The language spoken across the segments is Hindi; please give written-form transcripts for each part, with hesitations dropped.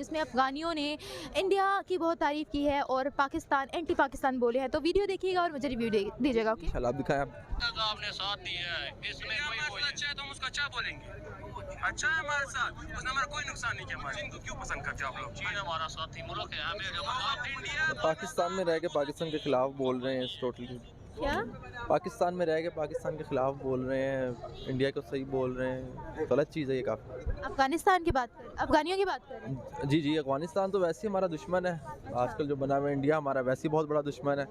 जिसमें अफगानियों ने इंडिया की बहुत तारीफ की है और पाकिस्तान एंटी पाकिस्तान बोले हैं। तो वीडियो देखिएगा और मुझे रिव्यू दीजिएगा। ओके, आप दिखाएं आप। आपने साथ दिया है, इसमें कोई अच्छा है तो हम उसका अच्छा बोलेंगे। अच्छा है हमारे साथ, उसने हमारा कोई नुकसान नहीं किया। हमारे चीन को क्यों पसंद करते हो आप लोग? चीन हमारा साथी मुल्क है, हमें जब इंडिया पाकिस्तान में रह के पाकिस्तान के खिलाफ बोल रहे हैं इस टोटली। क्या पाकिस्तान में रह के पाकिस्तान के खिलाफ बोल रहे हैं, इंडिया को सही बोल रहे हैं, गलत चीज़ है ये काफ़ी। अफगानिस्तान की बात कर, अफगानियों की बात कर रहे हैं। जी जी, अफगानिस्तान तो वैसे ही हमारा दुश्मन है आजकल जो बना हुआ है। इंडिया हमारा वैसे ही बहुत बड़ा दुश्मन है,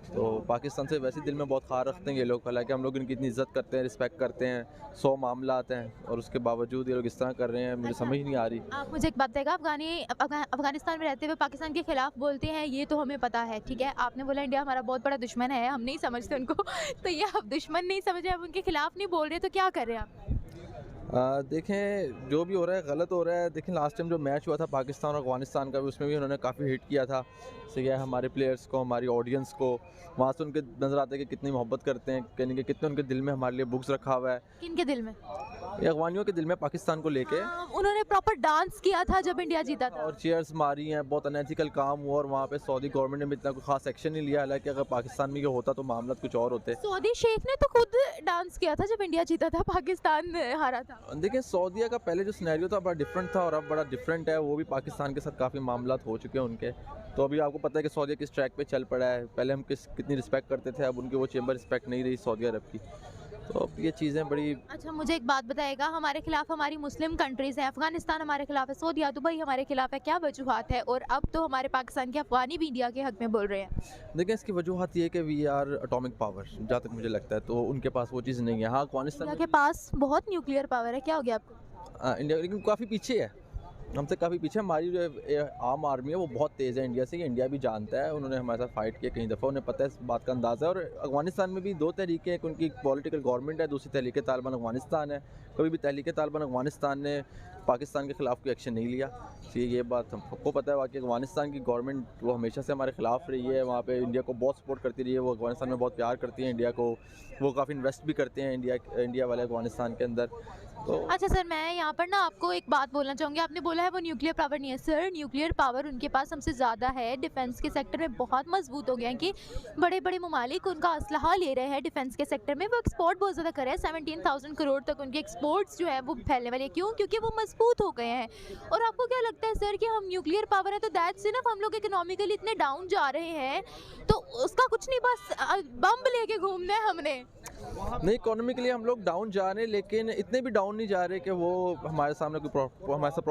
तो पाकिस्तान से वैसे दिल में बहुत खार रखते हैं ये लोग। हालांकि हम लोग इनकी इतनी इज्जत करते हैं, रिस्पेक्ट करते हैं, 100 मामला आते हैं और उसके बावजूद ये लोग इस तरह कर रहे हैं, मुझे अच्छा। समझ नहीं आ रही। आप मुझे एक बात बताइएगा, अफगानिस्तान में रहते हुए पाकिस्तान के खिलाफ बोलते हैं, ये तो हमें पता है, ठीक है। आपने बोला इंडिया हमारा बहुत बड़ा दुश्मन है, हम नहीं समझते उनको तो ये आप दुश्मन नहीं समझ रहे, आप उनके खिलाफ नहीं बोल रहे, तो क्या कर रहे हैं आप? देखें जो भी हो रहा है गलत हो रहा है। देखें लास्ट टाइम जो मैच हुआ था पाकिस्तान और अफगानिस्तान का भी, उसमें भी उन्होंने काफ़ी हिट किया था। सही है, हमारे प्लेयर्स को, हमारी ऑडियंस को वहाँ से उनके नज़र आते हैं कि कितनी मोहब्बत करते हैं, कहने के कितने उनके दिल में हमारे लिए बुक्स रखा हुआ है। किनके दिल में? ये अफगानियों के दिल में पाकिस्तान को लेके। उन्होंने प्रॉपर डांस किया था जब इंडिया जीता था। और चेयर्स मारी हैं, बहुत अनएथिकल काम हुआ और वहाँ पे सऊदी गवर्नमेंट ने भी इतना कोई खास एक्शन नहीं लिया। हालांकि अगर पाकिस्तान में ये होता तो मामला कुछ और होते। सऊदी शेख ने तो खुद डांस किया था जब इंडिया जीता था, पाकिस्तान हारा था। देखिए सऊदीया का पहले जो सिनेरियो था बड़ा डिफरेंट था और अब बड़ा डिफरेंट है। वो भी पाकिस्तान के साथ काफ़ी मामला हो चुके हैं उनके। तो अभी आपको पता है कि सऊदीया किस ट्रैक पे चल पड़ा है। पहले हम कितनी रिस्पेक्ट करते थे, अब उनकी वो चेंबर रिस्पेक्ट नहीं रही सऊदी अरब की। तो अब ये चीज़ें बड़ी। अच्छा, मुझे एक बात बताएगा, हमारे खिलाफ हमारी मुस्लिम कंट्रीज़ हैं, अफगानिस्तान हमारे खिलाफ है, सऊदी दुबई हमारे खिलाफ है, क्या वजूहत है? और अब तो हमारे पाकिस्तान के अफगानी भी इंडिया के हक में बोल रहे हैं। देखिए इसकी वजूहत ये है कि वी आर एटॉमिक पावर, जहाँ तक मुझे लगता है, तो उनके पास वो चीज़ नहीं है। हाँ, अफगानिस्तान इंडिया के पास बहुत न्यूक्लियर पावर है, क्या हो गया आपको? इंडिया लेकिन काफ़ी पीछे है, हमसे काफ़ी पीछे। हमारी जो आम आर्मी है वो बहुत तेज़ है इंडिया से, ये इंडिया भी जानता है। उन्होंने हमारे साथ फाइट किया कई दफ़ा, उन्हें पता है, इस बात का अंदाज़ा है। और अफगानिस्तान में भी दो तहरीकें, एक उनकी पॉलिटिकल गवर्नमेंट है, दूसरी तहरीक तालिबान अफगानिस्तान है। कभी भी तहरीक तालिबान अफगानिस्तान ने पाकिस्तान के ख़िलाफ़ कोई एक्शन नहीं लिया। तो ये बात हमको पता है। बाकी अफगानिस्तान की गवर्नमेंट वो हमेशा से हमारे ख़िलाफ़ रही है, वहाँ पे इंडिया को बहुत सपोर्ट करती रही है। वो अफगानिस्तान में बहुत प्यार करती है इंडिया को, वो काफ़ी इन्वेस्ट भी करते हैं इंडिया वाले अफगानिस्तान के अंदर। तो अच्छा सर, मैं यहाँ पर ना आपको एक बात बोलना चाहूँगी। आपने बोला है वो न्यूक्लियर पावर नहीं है। सर, न्यूक्लियर पावर उनके पास हमसे ज़्यादा है। डिफेंस के सेक्टर में बहुत मजबूत हो गया है कि बड़े बड़े ममालिक उनका असलहा ले रहे हैं डिफेंस के सेक्टर में। वो एक्सपोर्ट बहुत ज़्यादा कर रहे हैं, 17,000 करोड़ तक उनके एक्सपोर्ट्स जो है वो फैलने वाले हैं। क्यों? क्योंकि वो मजबूत हो गए हैं। और आपको क्या लगता है सर कि हम न्यूक्लियर पावर है तो दैट सिर्फ हम लोग इकोनॉमिकली इतने डाउन जा रहे हैं तो उसका कुछ नहीं, बस बम लेके घूमना है हमने? नहीं, इकोनॉमिकली हम लोग डाउन जा रहे हैं, लेकिन इतने भी डाउन नहीं जा रहे कि वो हमारे सामने कोई हमारे साथ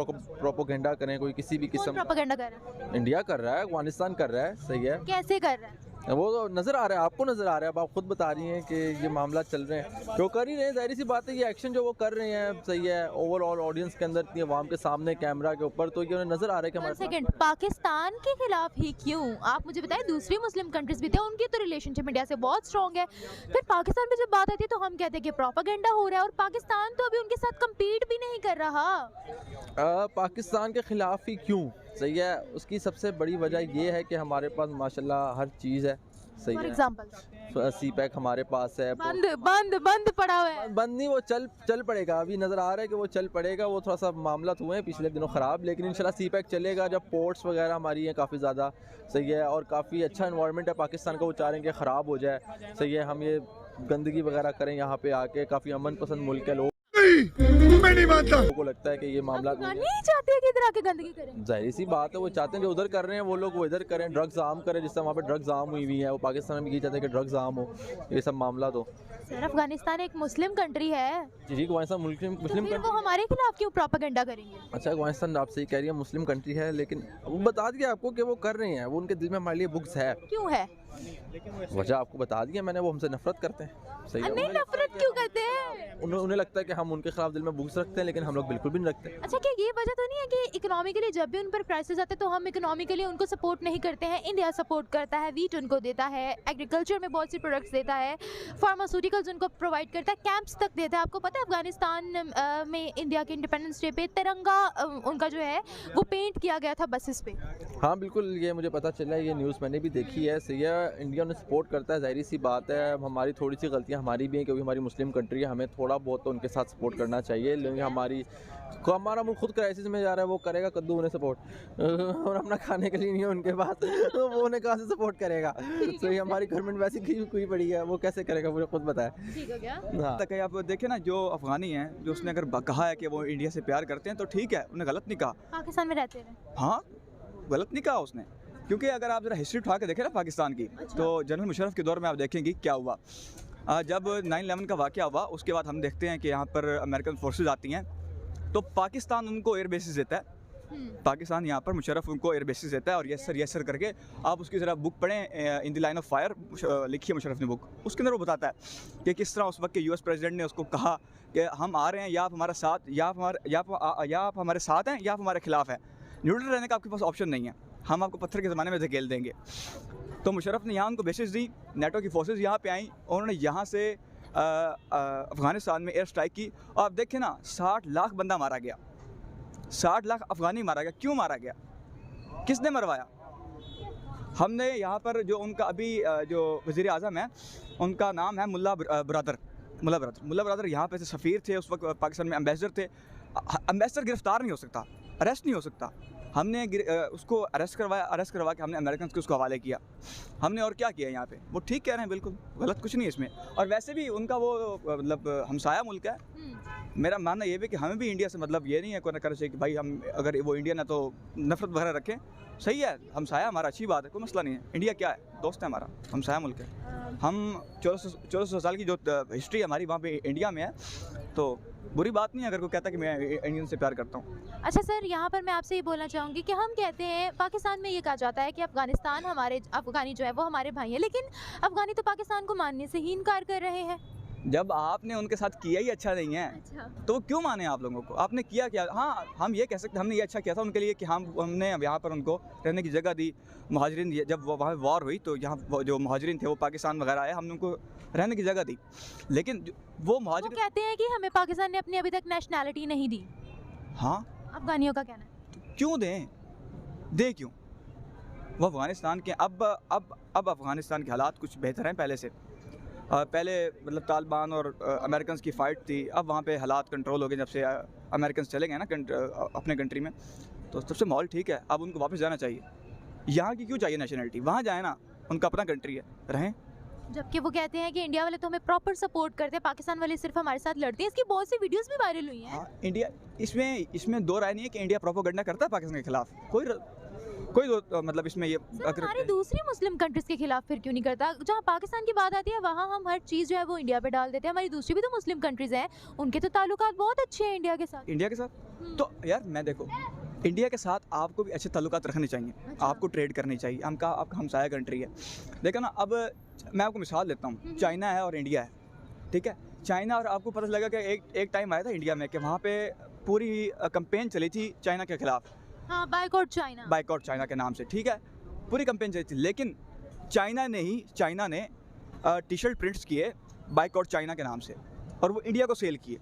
प्रोपोगेंडा करें, कोई किसी भी कौन किस्म। प्रोपेगेंडा कर रहा है? इंडिया कर रहा है, अफगानिस्तान कर रहा है। सही है, कैसे कर रहा है? वो तो नज़र आ रहा है, आपको नज़र आ रहा है। अब आप खुद बता रही हैं कि ये मामला चल रहे हैं, जो कर ही रहे हैं। जाहिर सी बात है ये एक्शन जो वो कर रहे हैं सही है, ओवरऑल ऑडियंस के अंदर, इतनी आवाम के सामने, कैमरा के ऊपर, तो ये उन्हें नज़र आ रहा है कि हमारे सेकंड, पाकिस्तान के खिलाफ ही क्यों? आप मुझे बताएं, दूसरी मुस्लिम कंट्रीज भी थे, उनकी तो रिलेशनशिप इंडिया से बहुत स्ट्रॉन्ग है। फिर पाकिस्तान पे जब बात आती है तो हम कहते हैं कि प्रोपेगेंडा हो रहा है, और पाकिस्तान तो अभी उनके साथ कम्पीट भी नहीं कर रहा। पाकिस्तान के ख़िलाफ़ ही क्यों? सही है, उसकी सबसे बड़ी वजह ये है कि हमारे पास माशाल्लाह हर चीज़ है। सही फॉर है, एग्जांपल CPEC हमारे पास है। बंद पड़ा हुआ है। बंद नहीं, वो चल पड़ेगा। अभी नज़र आ रहा है कि वो चल पड़ेगा। वो थोड़ा सा मामला हुए हैं पिछले दिनों ख़राब, लेकिन इंशाल्लाह CPEC चलेगा जब पोर्ट्स वगैरह हमारी हैं काफ़ी ज़्यादा। सही है, और काफ़ी अच्छा इन्वायरमेंट है पाकिस्तान का, वो चाह रहे हैं कि ख़राब हो जाए। सही है, हम ये गंदगी वगैरह करें यहाँ पे आके। काफ़ी अमन पसंद मुल्क के लोग, मैं नहीं मानता। लोगों को लगता है कि ये मामला नहीं चाहते कि इधर आके गंदगी करें। जाहिर सी बात है, वो चाहते हैं जो उधर कर रहे हैं वो लोग वो इधर करें, ड्रग्स आम करें। जिस तरह वहाँ पे ड्रग्स आम हुई हुई है, वो पाकिस्तान में भी चाहते हैं कि ड्रग्स आम हो। ये सब मामला तो सर, अफगानिस्तान एक मुस्लिम कंट्री है, जी, अफगानिस्तान मुस्लिम फिर वो हमारे खिलाफ क्यों प्रोपेगेंडा करेंगे? अच्छा, अफगानिस्तान आप सही कह रही है, मुस्लिम कंट्री है, लेकिन वो बता दिया आपको कि वो कर रहे हैं, वो उनके दिल में हमारे लिए बुग्स है। क्यों है? वजह आपको बता दिया मैंने, वो हमसे नफरत करते हैं। सही है, नहीं, नफरत क्यों करते हैं? उन्हें लगता है कि हम उनके खिलाफ दिल में बुग्स रखते हैं, लेकिन हम लोग बिल्कुल भी नहीं रखते। अच्छा, क्या ये वजह तो नहीं है कि इकोनॉमिकली जब भी उन पर क्राइसिस आते हैं तो हम इकोनॉमिकली उनको सपोर्ट नहीं करते हैं? इंडिया सपोर्ट करता है, वीट उनको देता है, एग्रीकल्चर में बहुत सी प्रोडक्ट्स देता है, फार्मास्यूटिकल्स उनको प्रोवाइड करता है, कैंप्स तक देता है। आपको पता है अफगानिस्तान में इंडिया के इंडिपेंडेंस डे पे तिरंगा उनका जो है वो पेंट किया गया था बसेस पे। हाँ बिल्कुल, ये मुझे पता चला, ये न्यूज़ मैंने भी देखी है। सही है, इंडिया उन्हें सपोर्ट करता है, ज़ाहिर सी बात है। हमारी थोड़ी सी गलतियाँ हमारी भी हैं क्योंकि हमारी मुस्लिम कंट्री है, हमें थोड़ा बहुत तो उनके साथ सपोर्ट करना चाहिए। लेकिन हमारा मुल्क खुद क्राइसिस में जा रहा है, वो करेगा कद्दू उन्हें सपोर्ट और अपना खाने के लिए नहीं है उनके पास तो वो उन्हें कहाँ से सपोर्ट करेगा। तो ये हमारी गवर्नमेंट वैसी हुई पड़ी है, वो कैसे करेगा मुझे खुद बताए। ठीक हो गया। हाँ तक है। आप देखें ना, जो अफगानी हैं, जो उसने अगर कहा है कि वो इंडिया से प्यार करते हैं तो ठीक है, उन्हें गलत नहीं कहा। पाकिस्तान में रहते हैं। हाँ, गलत नहीं कहा उसने, क्योंकि अगर आप ज़रा हिस्ट्री उठा के देखें ना पाकिस्तान की, तो जनरल मुशर्रफ के दौर में आप देखेंगे क्या हुआ। जब 9/11 का वाक़या हुआ, उसके बाद हम देखते हैं कि यहाँ पर अमेरिकन फोर्सेज आती हैं, तो पाकिस्तान उनको एयर बेसिस देता है। पाकिस्तान यहाँ पर मुशर्रफ उनको एयर बेसिस देता है और यस सर करके आप उसकी ज़रा बुक पढ़ें, in the line of fire लिखी है मुशर्रफ ने बुक, उसके अंदर वो बताता है कि किस तरह उस वक्त के US प्रेसिडेंट ने उसको कहा कि हम आ रहे हैं, या आप हमारा साथ, या आप हमारे साथ हैं या आप हमारे खिलाफ हैं, न्यूट्रल रहने का आपके पास ऑप्शन नहीं है, हम आपको पत्थर के ज़माने में धकेल देंगे। तो मुशर्रफ ने यहाँ उनको बेसिस दी, नेटो की फोर्सेज यहाँ पे आई और उन्होंने यहाँ से अफ़गानिस्तान में एयर स्ट्राइक की। और आप देखें ना, 60 लाख बंदा मारा गया, 60 लाख अफ़गानी मारा गया। क्यों मारा गया, किसने मरवाया? हमने यहाँ पर जो उनका अभी जो वज़ीर आज़म है, उनका नाम है मुल्ला ब्रदर यहाँ पे से सफ़ीर थे, उस वक्त पाकिस्तान में एम्बेसडर थे। एम्बेसडर गिरफ़्तार नहीं हो सकता, अरेस्ट नहीं हो सकता। हमने उसको अरेस्ट करवा के हमने अमेरिकन के उसको हवाले किया। हमने और क्या किया यहाँ पे? वो ठीक कह रहे हैं, बिल्कुल गलत कुछ नहीं है इसमें। और वैसे भी उनका वो मतलब हमसाया मुल्क है। मेरा मानना ये भी कि हमें भी इंडिया से मतलब ये नहीं है कोई ना कर से कि भाई हम अगर वो इंडियन है तो नफरत वगैरह रखें। सही है, हमसाया हमारा अच्छी बात है, कोई मसला नहीं है। इंडिया क्या है, दोस्त है हमारा, हमसाया मुल्क है। हम 1400 साल की जो हिस्ट्री हमारी वहाँ पे इंडिया में है, तो बुरी बात नहीं है अगर कोई कहता है कि मैं इंडियन से प्यार करता हूँ। अच्छा सर, यहाँ पर मैं आपसे ये बोलना चाहूँगी कि हम कहते हैं, पाकिस्तान में ये कहा जाता है कि अफ़गानिस्तान हमारे अफ़गानी जो है वो हमारे भाई हैं, लेकिन अफ़गानी तो पाकिस्तान को मानने से ही इनकार कर रहे हैं। जब आपने उनके साथ किया ही अच्छा नहीं है, तो वो क्यों माने आप लोगों को? आपने किया क्या? हाँ, हम ये कह सकते हमने ये अच्छा किया था उनके लिए कि हमने यहाँ पर उनको रहने की जगह दी। मुहाजिरीन, जब वहाँ वॉर हुई तो यहाँ जो मुहाजिरीन थे वो पाकिस्तान वगैरह आए, हमने उनको रहने की जगह दी। लेकिन वो मुहाजिर कहते हैं कि हमें पाकिस्तान ने अपनी अभी तक नेशनैलिटी नहीं दी। हाँ, अफ़गानियों का कहना है। तो क्यों दे क्यों? वो अफ़गानिस्तान के अब अफ़गानिस्तान के हालात कुछ बेहतर हैं पहले से। पहले मतलब तालिबान और अमेरिकन की फ़ाइट थी, अब वहाँ पे हालात कंट्रोल हो गए जब से अमेरिकन चले गए ना अपने कंट्री में, तो सबसे माहौल ठीक है। अब उनको वापस जाना चाहिए। यहाँ की क्यों चाहिए नेशनलिटी? वहाँ जाए ना, उनका अपना कंट्री है, रहें। जबकि वो कहते हैं कि इंडिया वाले तो हमें प्रॉपर सपोर्ट करते हैं, पाकिस्तान वाले सिर्फ हमारे साथ लड़ते हैं। इसकी बहुत सी वीडियोस भी वायरल हुई हैं। हाँ, इंडिया इसमें दो राय नहीं है कि इंडिया प्रोपेगेंडा करता है पाकिस्तान के खिलाफ। कोई मतलब इसमें ये हमारी दूसरी मुस्लिम कंट्रीज के खिलाफ फिर क्यों नहीं करता? जहाँ पाकिस्तान की बात आती है वहाँ हम हर चीज़ जो है वो इंडिया पे डाल देते हैं। हमारी दूसरी भी तो मुस्लिम कंट्रीज हैं, उनके तो ताल्लुकात बहुत अच्छे हैं इंडिया के साथ। तो यार मैं देखो, इंडिया के साथ आपको भी अच्छे ताल्लुकात रखने चाहिए। अच्छा। आपको ट्रेड करनी चाहिए। आपका हमसाया कंट्री है, देखो ना। अब मैं आपको मिसाल देता हूँ, चाइना है और इंडिया है, ठीक है। चाइना, और आपको पता लगा कि एक टाइम आया था इंडिया में कि वहाँ पे पूरी कैंपेन चली थी चाइना के खिलाफ। हाँ, बायकॉट चाइना के नाम से, ठीक है, पूरी कैंपेन चली थी। लेकिन चाइना ने टी-शर्ट प्रिंट्स किए बायकॉट चाइना के नाम से, और वो इंडिया को सेल किए।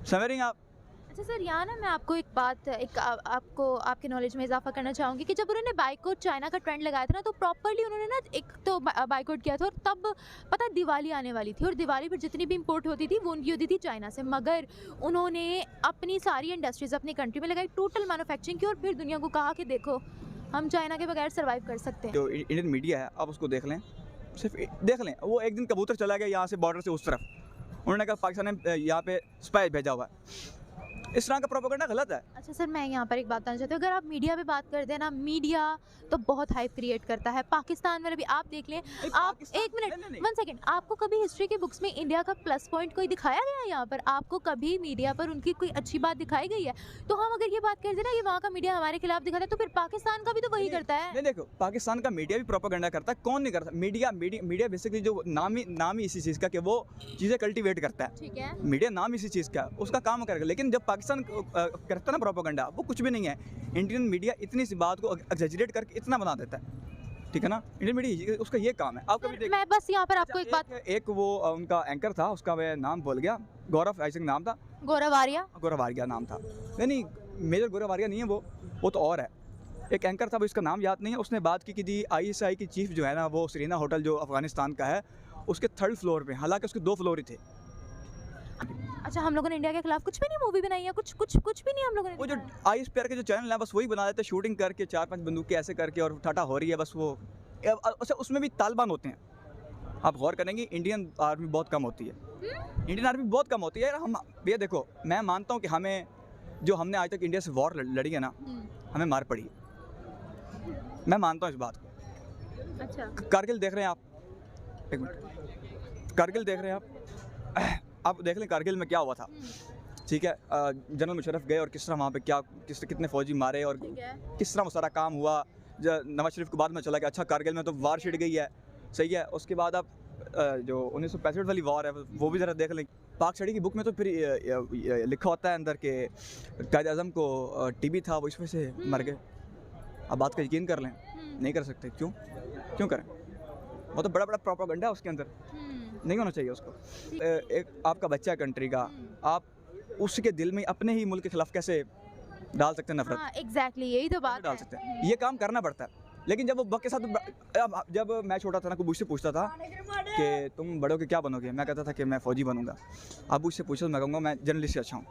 समझ रही हैं आप? अच्छा सर, यहाँ ना मैं आपको एक बात आपको आपके नॉलेज में इजाफा करना चाहूँगी कि जब उन्होंने बाइकआउट चाइना का ट्रेंड लगाया था ना, तो प्रॉपरली उन्होंने ना एक तो बाइकआउट किया था, और तब पता दिवाली आने वाली थी, और दिवाली पर जितनी भी इंपोर्ट होती थी वो उनकी होती थी चाइना से। मगर उन्होंने अपनी सारी इंडस्ट्रीज़ अपनी कंट्री में लगाई, टोटल मैन्युफैक्चरिंग की, और फिर दुनिया को कहा कि देखो हम चाइना के बगैर सर्वाइव कर सकते हैं। जो इंडियन मीडिया है, आप उसको देख लें, सिर्फ देख लें। वो एक दिन कबूतर चला गया यहाँ से बॉर्डर से उस तरफ, उन्होंने कहा पाकिस्तान ने यहाँ पे स्पाई भेजा हुआ है। इस तरह का प्रोपेगेंडा गलत है। अच्छा सर, मैं यहाँ पर एक बात कहना चाहती हूँ, अगर आप मीडिया पे बात करते हैं ना, मीडिया तो बहुत हाइप क्रिएट करता है। पाकिस्तान में भी आप देख लें, आप एक मिनट, 1 सेकंड, आपको कभी हिस्ट्री के बुक्स में इंडिया का प्लस पॉइंट कोई दिखाया गया है? यहाँ पर आपको कभी मीडिया पर उनकी कोई अच्छी बात दिखाई गई है? तो हम अगर ये बात करते हैं ना कि वहाँ का मीडिया हमारे खिलाफ दिखाता है, तो फिर पाकिस्तान का भी तो वही करता है। नहीं, देखो, पाकिस्तान का मीडिया भी प्रोपेगेंडा करता है। कौन नहीं करता? मीडिया बेसिकली जो नाम ही इसी चीज़ का कि वो चीज़ें कल्टिवेट करता है। ठीक है, मीडिया नाम इसी चीज़ का, उसका काम करेगा। लेकिन जब पाकिस्तान करता ना प्रोपेगेंडा, वो कुछ भी नहीं है। इंडियन मीडिया इतनी सी बात को एग्जैजरेट करके इतना बना देता है, ठीक है ना। इंडियन मीडिया उसका ये काम है। आप कभी मैं बस यहाँ पर आपको एक बात, एक वो उनका एंकर था, उसका मैं नाम भूल गया, गौरव आई थिंक नाम था, गौरव आर्या नाम था। नहीं, मेजर गौरव आर्या नहीं है वो तो और है। एक एंकर था, वो इसका नाम याद नहीं है, उसने बात की थी ISI की चीफ जो है ना, वो सरीना होटल जो अफगानिस्तान का है, उसके 3rd फ्लोर पे, हालांकि उसके 2 फ्लोर ही थे। अच्छा, हम लोगों ने इंडिया के खिलाफ कुछ भी नहीं मूवी बनाई है, कुछ भी नहीं हम लोगों ने वो जो दिखाया? ISPR के जो चैनल है बस वही बना देते, शूटिंग करके 4-5 बंदूकें ऐसे करके और ठाठा हो रही है बस वो। अच्छा, उसमें भी तालिबान होते हैं, आप गौर करेंगे इंडियन आर्मी बहुत कम होती है, इंडियन आर्मी बहुत कम होती है यार। हम ये देखो, मैं मानता हूँ कि हमें जो हमने आज तक इंडिया से वॉर लड़ी है ना, हमें मार पड़ी है, मैं मानता हूँ इस बात को। अच्छा, कारगिल देख रहे हैं आप, एक मिनट, कारगिल देख रहे हैं आप देख लें कारगिल में क्या हुआ था, ठीक है। जनरल मुशर्रफ गए और किस तरह वहाँ पे कितने फौजी मारे और ठीक है। किस तरह वो सारा काम हुआ। नवाज शरीफ को बाद में चला कि अच्छा कारगिल में तो वार छिड़ गई है, सही है। उसके बाद आप जो 1965 वाली वार है वो भी ज़रा देख लें। पाक स्टडी की बुक में तो फिर लिखा होता है अंदर के कायद आज़म को TB था, वो इस वजह से मर गए। आप बात का यकीन कर लें, नहीं कर सकते, क्यों करें? वो तो बड़ा बड़ा प्रोपेगेंडा है उसके अंदर, नहीं होना चाहिए उसको। एक आपका बच्चा है कंट्री का, आप उसके दिल में अपने ही मुल्क के खिलाफ कैसे डाल सकते हैं नफरत? हाँ, एग्जैक्टली, यही तो बात डाल है। सकते हैं, ये काम करना पड़ता है। लेकिन जब वो वक्त के साथ, जब मैं छोटा था ना, कोई मुझसे पूछता था कि तुम बड़े होके क्या बनोगे, मैं कहता था कि मैं फ़ौजी बनूंगा। अब मुझसे पूछो तो मैं कहूँगा मैं जर्नलिस्ट अच्छा हूँ।